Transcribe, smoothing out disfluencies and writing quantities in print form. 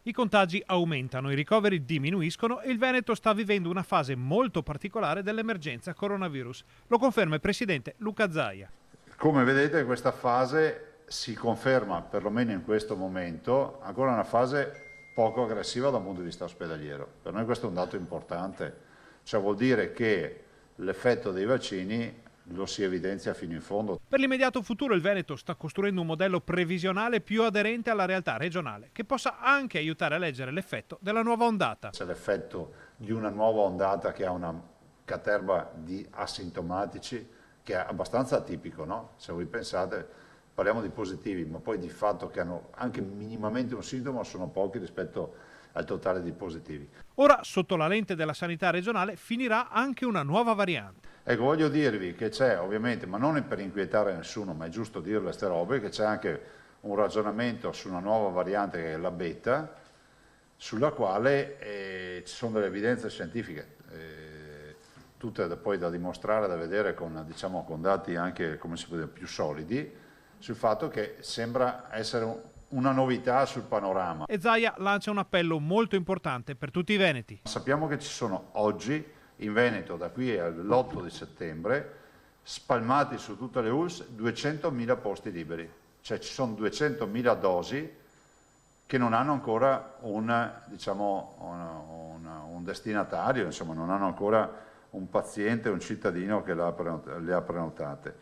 I contagi aumentano, i ricoveri diminuiscono e il Veneto sta vivendo una fase molto particolare dell'emergenza coronavirus. Lo conferma il presidente Luca Zaia. Come vedete questa fase si conferma, perlomeno in questo momento, ancora una fase poco aggressiva dal punto di vista ospedaliero. Per noi questo è un dato importante, cioè vuol dire che l'effetto dei vaccini lo si evidenzia fino in fondo. Per l'immediato futuro il Veneto sta costruendo un modello previsionale più aderente alla realtà regionale, che possa anche aiutare a leggere l'effetto della nuova ondata. C'è l'effetto di una nuova ondata che ha una caterva di asintomatici che è abbastanza atipico, no? Se voi pensate, parliamo di positivi, ma poi di fatto che hanno anche minimamente un sintomo sono pochi rispetto al totale di positivi. Ora, sotto la lente della sanità regionale, finirà anche una nuova variante. Ecco, voglio dirvi che c'è ovviamente, ma non per inquietare nessuno, ma è giusto dirle queste robe, che c'è anche un ragionamento su una nuova variante che è la beta, sulla quale ci sono delle evidenze scientifiche, tutte poi da dimostrare, da vedere con, diciamo, con dati anche come si può dire, più solidi, sul fatto che sembra essere una novità sul panorama. E Zaia lancia un appello molto importante per tutti i veneti. Sappiamo che ci sono oggi in Veneto, da qui all'8 di settembre, spalmati su tutte le ULSS 200.000 posti liberi, cioè ci sono 200.000 dosi che non hanno ancora diciamo, un destinatario, insomma non hanno ancora un paziente, un cittadino che le ha prenotate.